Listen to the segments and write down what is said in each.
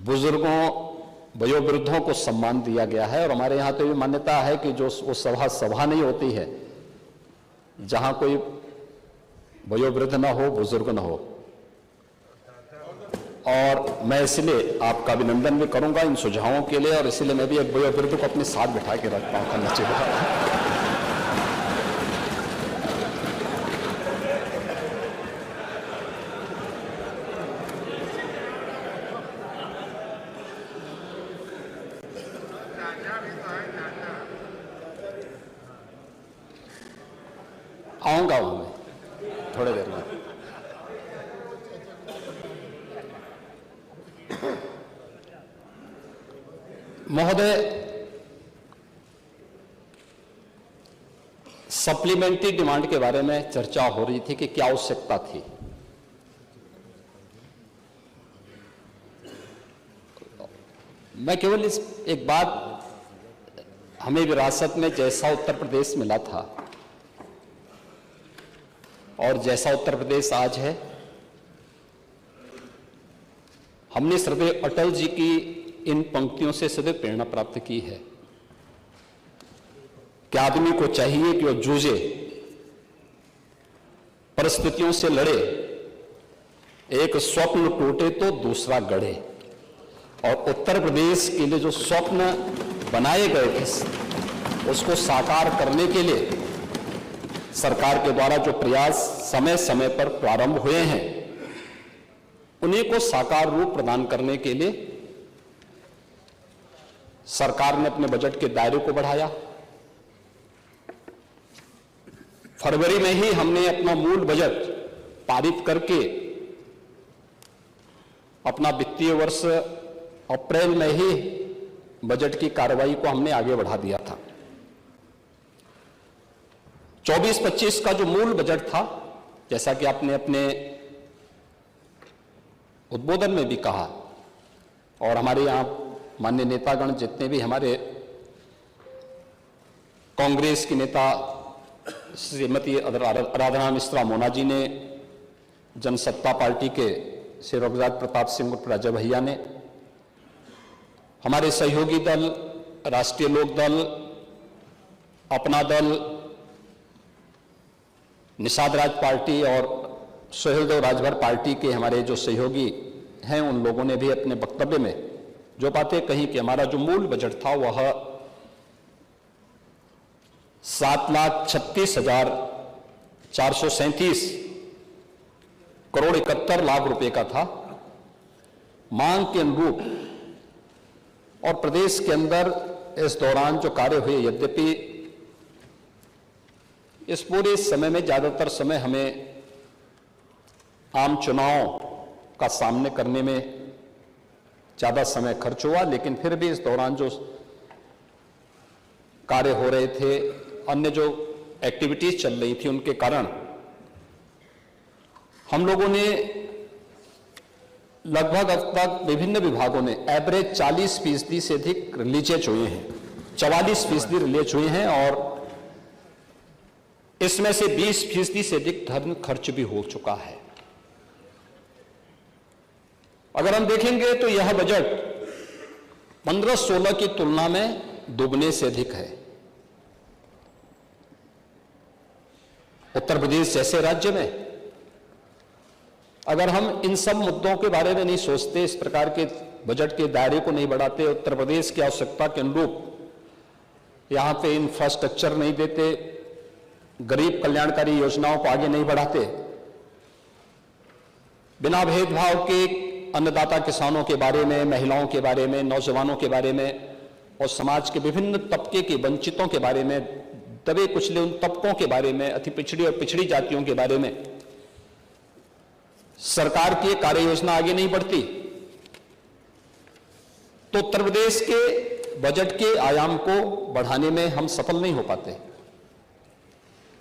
बुजुर्गों, वयोवृद्धों को सम्मान दिया गया है। और हमारे यहाँ तो ये मान्यता है कि जो वो सभा नहीं होती है जहां कोई वयोवृद्ध ना हो, बुजुर्ग ना हो। और मैं इसलिए आपका अभिनंदन भी करूंगा इन सुझावों के लिए, और इसलिए मैं भी एक वयोवृद्ध को अपने साथ बिठा के रखता हूं करना चाहिए। आऊंगा मैं थोड़ी देर में। महोदय, सप्लीमेंट्री डिमांड के बारे में चर्चा हो रही थी कि क्या आवश्यकता थी। मैं केवल इस एक बात, हमें विरासत में जैसा उत्तर प्रदेश मिला था और जैसा उत्तर प्रदेश आज है, हमने श्रद्धेय अटल जी की इन पंक्तियों से सदैव प्रेरणा प्राप्त की है कि आदमी को चाहिए कि वो जूझे, परिस्थितियों से लड़े, एक स्वप्न टूटे तो दूसरा गढ़े। और उत्तर प्रदेश के लिए जो स्वप्न बनाए गए थे उसको साकार करने के लिए सरकार के द्वारा जो प्रयास समय समय पर प्रारंभ हुए हैं, उन्हीं को साकार रूप प्रदान करने के लिए सरकार ने अपने बजट के दायरे को बढ़ाया। फरवरी में ही हमने अपना मूल बजट पारित करके अपना वित्तीय वर्ष अप्रैल में ही बजट की कार्रवाई को हमने आगे बढ़ा दिया था। 24-25 का जो मूल बजट था, जैसा कि आपने अपने उद्बोधन में भी कहा, और हमारे यहां माननीय नेतागण जितने भी हमारे कांग्रेस की नेता श्रीमती आराधना मिश्रा मोना जी ने, जनसत्ता पार्टी के श्री रघुराज प्रताप सिंह उर्फ राजा भैया ने, हमारे सहयोगी दल राष्ट्रीय लोक दल, अपना दल, निषाद राज पार्टी और सुहेलदेव राजभर पार्टी के हमारे जो सहयोगी हैं, उन लोगों ने भी अपने वक्तव्य में जो बातें कही कि हमारा जो मूल बजट था वह 7,36,437 करोड़ 71 लाख रुपए का था। मांग के अनुरूप और प्रदेश के अंदर इस दौरान जो कार्य हुए, यद्यपि इस पूरे समय में ज्यादातर समय हमें आम चुनाव का सामने करने में ज्यादा समय खर्च हुआ, लेकिन फिर भी इस दौरान जो कार्य हो रहे थे, अन्य जो एक्टिविटीज चल रही थी, उनके कारण हम लोगों ने लगभग अब तक विभिन्न विभागों ने एवरेज 40% से अधिक रिलीजेज हुए हैं, 44% रिलीज हुए हैं, और इसमें से 20% से अधिक धन खर्च भी हो चुका है। अगर हम देखेंगे तो यह बजट 15-16 की तुलना में दोगुने से अधिक है। उत्तर प्रदेश जैसे राज्य में अगर हम इन सब मुद्दों के बारे में नहीं सोचते, इस प्रकार के बजट के दायरे को नहीं बढ़ाते, उत्तर प्रदेश की आवश्यकता के अनुरूप यहां पे इंफ्रास्ट्रक्चर नहीं देते, गरीब कल्याणकारी योजनाओं को आगे नहीं बढ़ाते, बिना भेदभाव के अन्नदाता किसानों के बारे में, महिलाओं के बारे में, नौजवानों के बारे में और समाज के विभिन्न तबके के वंचितों के बारे में, दबे कुचले उन तबकों के बारे में, अति पिछड़ी और पिछड़ी जातियों के बारे में सरकार की कार्य योजना आगे नहीं बढ़ती, तो उत्तर प्रदेश के बजट के आयाम को बढ़ाने में हम सफल नहीं हो पाते।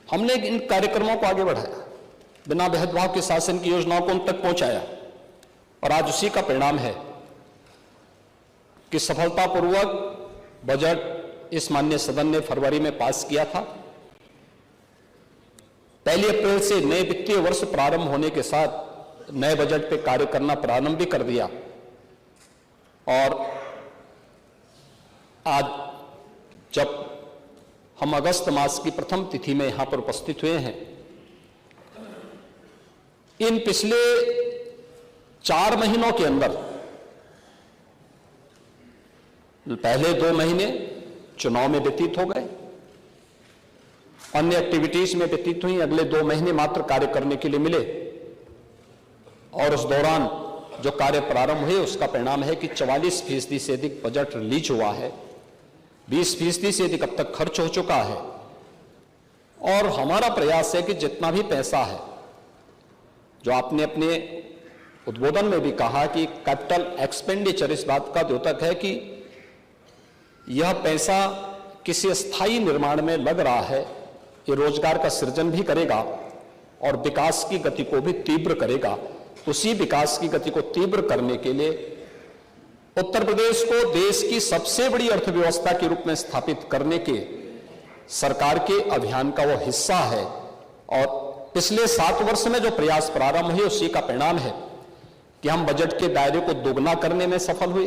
हमने इन कार्यक्रमों को आगे बढ़ाया, बिना भेदभाव के शासन की योजनाओं को उन तक पहुंचाया, और आज उसी का परिणाम है कि सफलतापूर्वक बजट इस माननीय सदन ने फरवरी में पास किया था। 1 अप्रैल से नए वित्तीय वर्ष प्रारंभ होने के साथ नए बजट पे कार्य करना प्रारंभ भी कर दिया। और आज जब हम अगस्त मास की प्रथम तिथि में यहां पर उपस्थित हुए हैं, इन पिछले 4 महीनों के अंदर पहले 2 महीने चुनाव में व्यतीत हो गए, अन्य एक्टिविटीज में व्यतीत हुई, अगले 2 महीने मात्र कार्य करने के लिए मिले और उस दौरान जो कार्य प्रारंभ हुए उसका परिणाम है कि 44% से अधिक बजट रिलीज हुआ है, 20% से अधिक अब तक खर्च हो चुका है। और हमारा प्रयास है कि जितना भी पैसा है, जो आपने अपने उद्बोधन में भी कहा कि कैपिटल एक्सपेंडिचर इस बात का द्योतक है कि यह पैसा किसी स्थायी निर्माण में लग रहा है, ये रोजगार का सृजन भी करेगा और विकास की गति को भी तीव्र करेगा। उसी विकास की गति को तीव्र करने के लिए उत्तर प्रदेश को देश की सबसे बड़ी अर्थव्यवस्था के रूप में स्थापित करने के सरकार के अभियान का वो हिस्सा है। और पिछले 7 वर्ष में जो प्रयास प्रारंभ हुए उसी का परिणाम है कि हम बजट के दायरे को दोगुना करने में सफल हुए।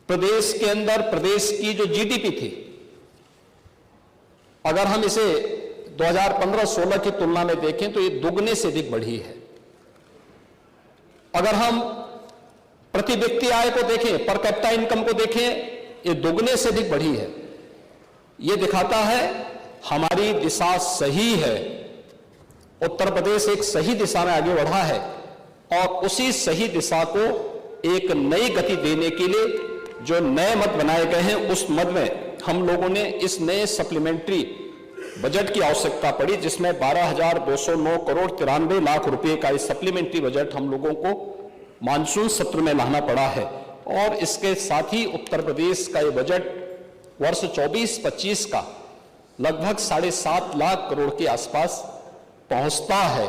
प्रदेश के अंदर प्रदेश की जो जीडीपी थी, अगर हम इसे 2015-16 की तुलना में देखें तो ये दोगुने से अधिक बढ़ी है। अगर हम प्रति व्यक्ति आय को देखें, पर कैपिटा इनकम को देखें, ये दोगुने से अधिक बढ़ी है। ये दिखाता है हमारी दिशा सही है, उत्तर प्रदेश एक सही दिशा में आगे बढ़ा है और उसी सही दिशा को एक नई गति देने के लिए जो नए मद बनाए गए हैं, उस मद में हम लोगों ने इस नए सप्लीमेंट्री बजट की आवश्यकता पड़ी, जिसमें 12,209 करोड़ 93 लाख रुपए का इस सप्लीमेंट्री बजट हम लोगों को मानसून सत्र में लाना पड़ा है। और इसके साथ ही उत्तर प्रदेश का ये बजट वर्ष 24-25 का लगभग 7.5 लाख करोड़ के आसपास पहुंचता है।